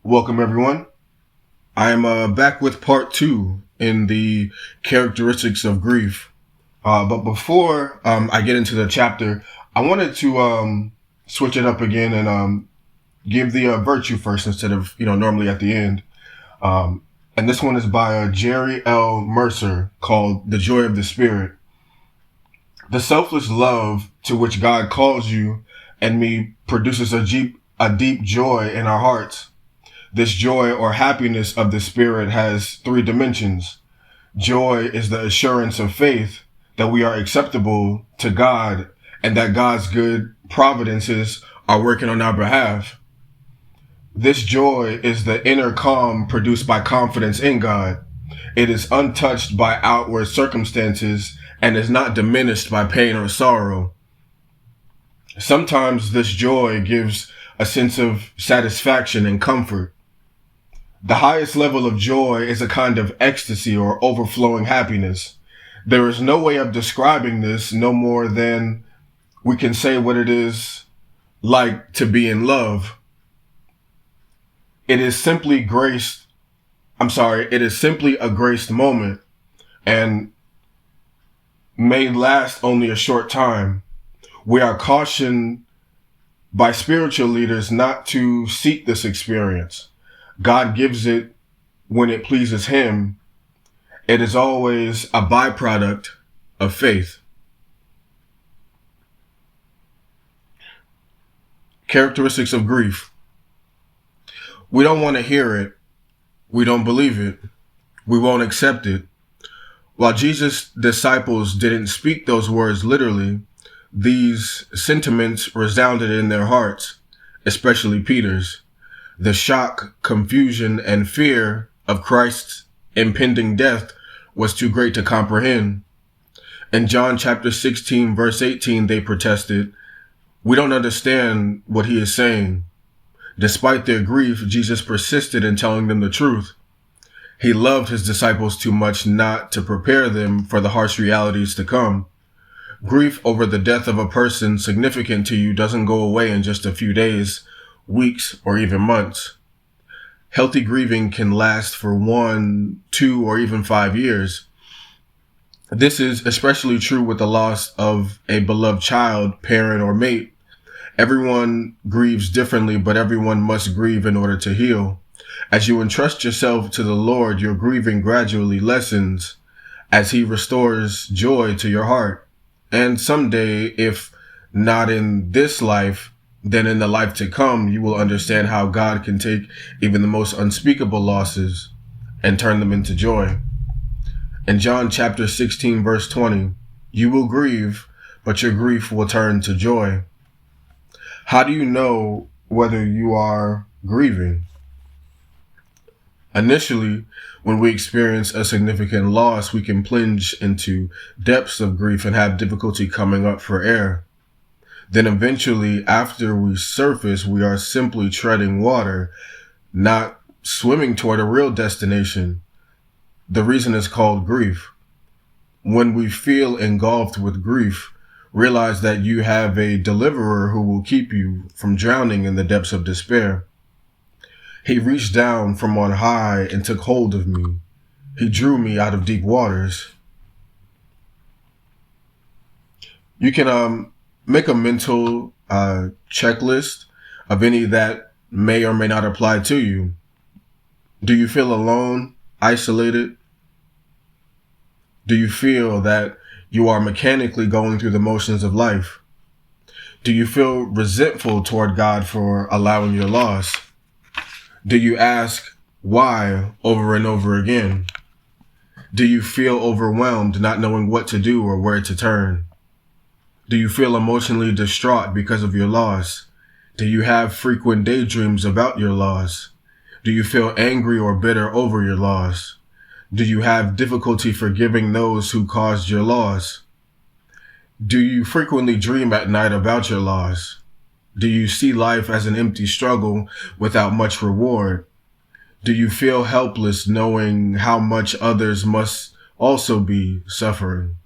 Welcome, everyone. I am back with part two in the characteristics of grief. But before I get into the chapter, I wanted to switch it up again and give the virtue first instead of normally at the end. And this one is by Jerry L. Mercer called "The Joy of the Spirit." The selfless love to which God calls you and me produces a deep joy in our hearts. This joy or happiness of the Spirit has three dimensions. Joy is the assurance of faith that we are acceptable to God and that God's good providences are working on our behalf. This joy is the inner calm produced by confidence in God. It is untouched by outward circumstances and is not diminished by pain or sorrow. Sometimes this joy gives a sense of satisfaction and comfort. The highest level of joy is a kind of ecstasy or overflowing happiness. There is no way of describing this no more than we can say what it is like to be in love. It is simply a graced moment and may last only a short time. We are cautioned by spiritual leaders not to seek this experience. God gives it when it pleases Him. It is always a byproduct of faith. Characteristics of grief. We don't want to hear it. We don't believe it. We won't accept it. While Jesus' disciples didn't speak those words literally, these sentiments resounded in their hearts, especially Peter's. The shock, confusion, and fear of Christ's impending death was too great to comprehend. In John chapter 16, verse 18, they protested, "We don't understand what he is saying." Despite their grief, Jesus persisted in telling them the truth. He loved his disciples too much not to prepare them for the harsh realities to come. Grief over the death of a person significant to you doesn't go away in just a few days, weeks, or even months. Healthy grieving can last for 1, 2, or even 5 years. This is especially true with the loss of a beloved child, parent, or mate. Everyone grieves differently, but everyone must grieve in order to heal. As you entrust yourself to the Lord, your grieving gradually lessens as He restores joy to your heart. And someday, if not in this life, then in the life to come, you will understand how God can take even the most unspeakable losses and turn them into joy. In John chapter 16, verse 20, you will grieve, but your grief will turn to joy. How do you know whether you are grieving? Initially, when we experience a significant loss, we can plunge into depths of grief and have difficulty coming up for air. Then eventually, after we surface, we are simply treading water, not swimming toward a real destination. The reason is called grief. When we feel engulfed with grief, realize that you have a deliverer who will keep you from drowning in the depths of despair. He reached down from on high and took hold of me. He drew me out of deep waters. You can make a mental checklist of any that may or may not apply to you. Do you feel alone, isolated? Do you feel that you are mechanically going through the motions of life? Do you feel resentful toward God for allowing your loss? Do you ask why over and over again? Do you feel overwhelmed, not knowing what to do or where to turn? Do you feel emotionally distraught because of your loss? Do you have frequent daydreams about your loss? Do you feel angry or bitter over your loss? Do you have difficulty forgiving those who caused your loss? Do you frequently dream at night about your loss? Do you see life as an empty struggle without much reward? Do you feel helpless knowing how much others must also be suffering?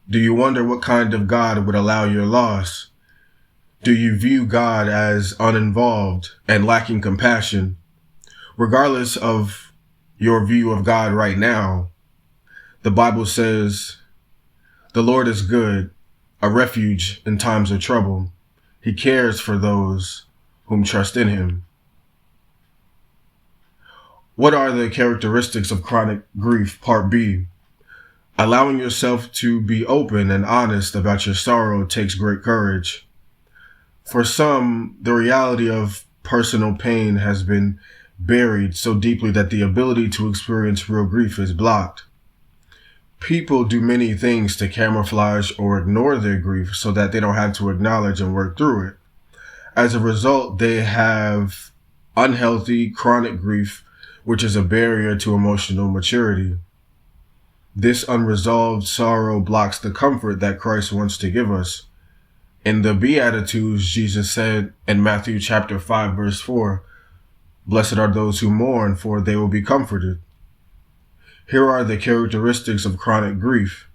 Do you wonder what kind of God would allow your loss? Do you view God as uninvolved and lacking compassion? Regardless of your view of God right now, the Bible says, "The Lord is good, a refuge in times of trouble. He cares for those whom trust in him." What are the characteristics of chronic grief? Part B. Allowing yourself to be open and honest about your sorrow takes great courage. For some, the reality of personal pain has been buried so deeply that the ability to experience real grief is blocked. People do many things to camouflage or ignore their grief so that they don't have to acknowledge and work through it. As a result, they have unhealthy, chronic grief, which is a barrier to emotional maturity. This unresolved sorrow blocks the comfort that Christ wants to give us. In the Beatitudes, Jesus said in Matthew chapter 5, verse 4, "Blessed are those who mourn, for they will be comforted." Here are the characteristics of chronic grief: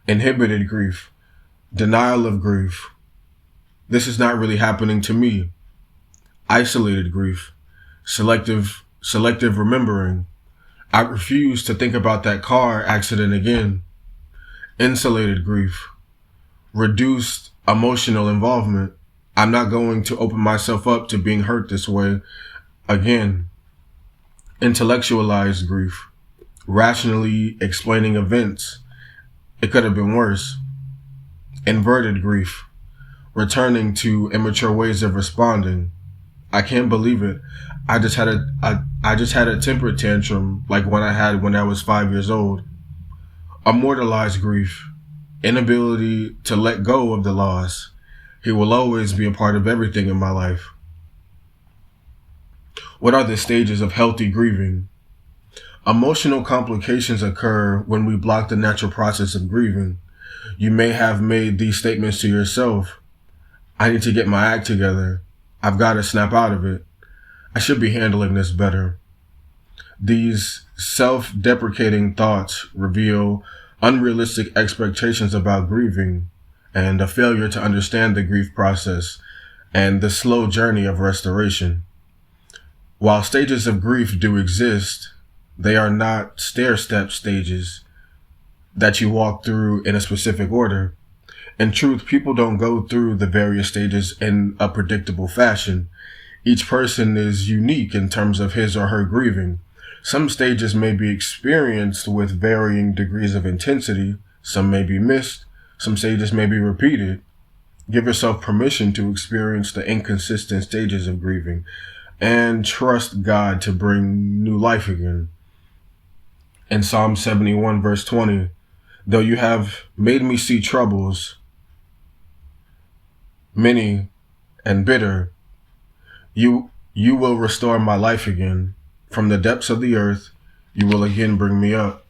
inhibited grief, denial of grief. This is not really happening to me. Isolated grief, selective remembering. I refuse to think about that car accident again. Insulated grief, reduced emotional involvement. I'm not going to open myself up to being hurt this way again. Intellectualized grief, rationally explaining events. It could have been worse. Inverted grief, returning to immature ways of responding. I can't believe it. I just had a temper tantrum like one I had when I was 5 years old. Immortalized grief, inability to let go of the loss. He will always be a part of everything in my life. What are the stages of healthy grieving? Emotional complications occur when we block the natural process of grieving. You may have made these statements to yourself: "I need to get my act together. I've got to snap out of it. I should be handling this better." These self-deprecating thoughts reveal unrealistic expectations about grieving and a failure to understand the grief process and the slow journey of restoration. While stages of grief do exist, they are not stair-step stages that you walk through in a specific order. In truth, people don't go through the various stages in a predictable fashion. Each person is unique in terms of his or her grieving. Some stages may be experienced with varying degrees of intensity. Some may be missed. Some stages may be repeated. Give yourself permission to experience the inconsistent stages of grieving and trust God to bring new life again. In Psalm 71, verse 20, "Though you have made me see troubles, many and bitter, you will restore my life again. From the depths of the earth, you will again bring me up."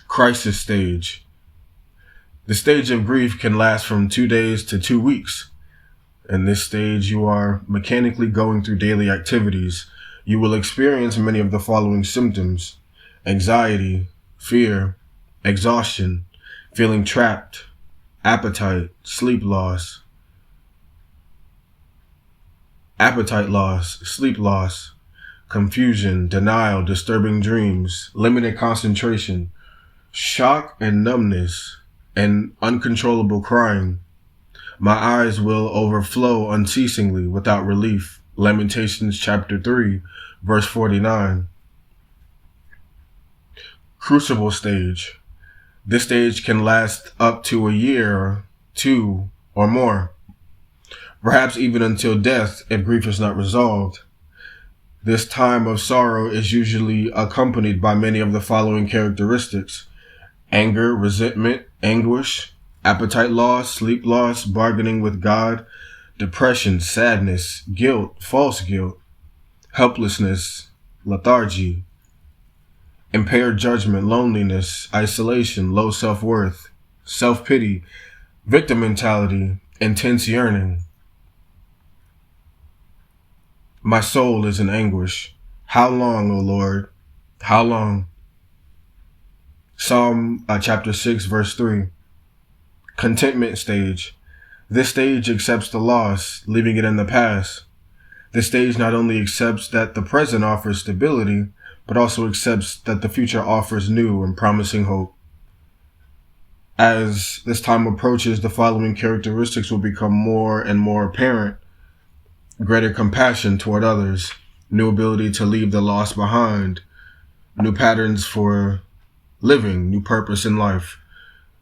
Crisis stage. The stage of grief can last from 2 days to 2 weeks. In this stage, you are mechanically going through daily activities. You will experience many of the following symptoms: anxiety, fear, exhaustion, feeling trapped, appetite loss, sleep loss, confusion, denial, disturbing dreams, limited concentration, shock and numbness, and uncontrollable crying. My eyes will overflow unceasingly without relief. Lamentations chapter 3, verse 49. Crucible stage. This stage can last up to a year, 2, or more, perhaps even until death if grief is not resolved. This time of sorrow is usually accompanied by many of the following characteristics: anger, resentment, anguish, appetite loss, sleep loss, bargaining with God, depression, sadness, guilt, false guilt, helplessness, lethargy, impaired judgment, loneliness, isolation, low self-worth, self-pity, victim mentality, intense yearning. My soul is in anguish. How long, O Lord? How long? Psalm chapter 6, verse 3. Contentment stage. This stage accepts the loss, leaving it in the past. This stage not only accepts that the present offers stability, but also accepts that the future offers new and promising hope. As this time approaches, the following characteristics will become more and more apparent: greater compassion toward others, new ability to leave the lost behind, new patterns for living, new purpose in life,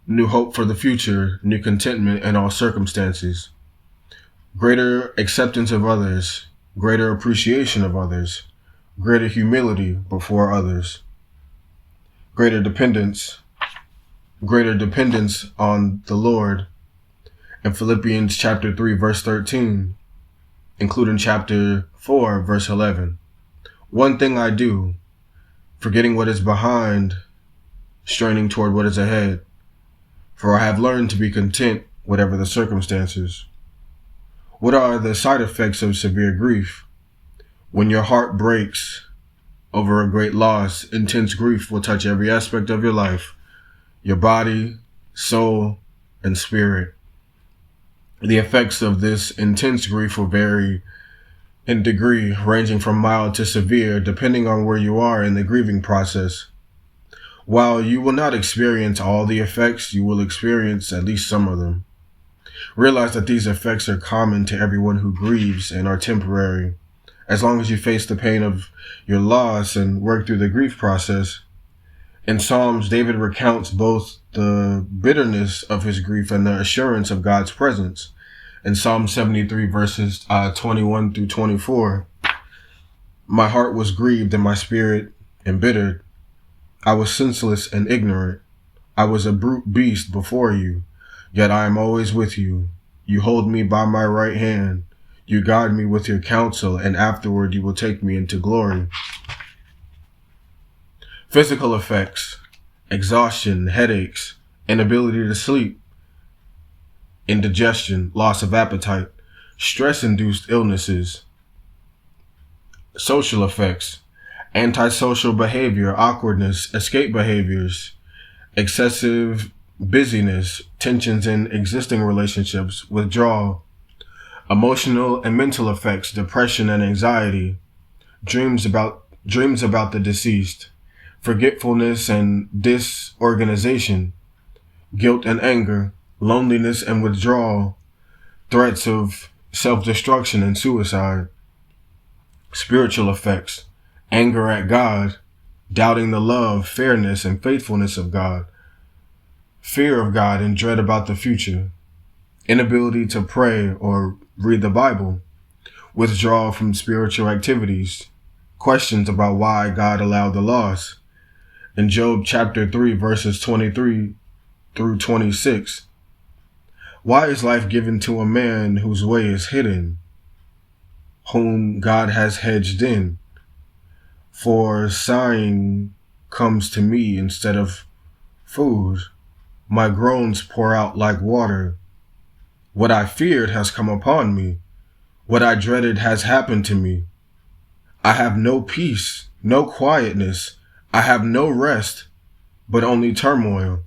new hope for the future, new contentment in all circumstances, greater acceptance of others, greater appreciation of others, greater humility before others, greater dependence on the Lord. In Philippians chapter 3, verse 13, including chapter 4, verse 11. One thing I do, forgetting what is behind, straining toward what is ahead, for I have learned to be content whatever the circumstances. What are the side effects of severe grief? When your heart breaks over a great loss, intense grief will touch every aspect of your life, your body, soul, and spirit. The effects of this intense grief will vary in degree, ranging from mild to severe, depending on where you are in the grieving process. While you will not experience all the effects, you will experience at least some of them. Realize that these effects are common to everyone who grieves and are temporary. As long as you face the pain of your loss and work through the grief process. In Psalms, David recounts both the bitterness of his grief and the assurance of God's presence. In Psalm 73, verses 21 through 24, my heart was grieved and my spirit embittered. I was senseless and ignorant. I was a brute beast before you, yet I am always with you. You hold me by my right hand. You guide me with your counsel, and afterward you will take me into glory. Physical effects: exhaustion, headaches, inability to sleep, indigestion, loss of appetite, stress-induced illnesses. Social effects: antisocial behavior, awkwardness, escape behaviors, excessive busyness, tensions in existing relationships, withdrawal. Emotional and mental effects: depression and anxiety, dreams about the deceased, forgetfulness and disorganization, guilt and anger, loneliness and withdrawal, threats of self-destruction and suicide. Spiritual effects: anger at God, doubting the love, fairness, and faithfulness of God, fear of God and dread about the future, inability to pray or read the Bible, withdrawal from spiritual activities, questions about why God allowed the loss. In Job chapter 3, verses 23 through 26, why is life given to a man whose way is hidden, whom God has hedged in? For sighing comes to me instead of food. My groans pour out like water. What I feared has come upon me. What I dreaded has happened to me. I have no peace, no quietness. I have no rest, but only turmoil.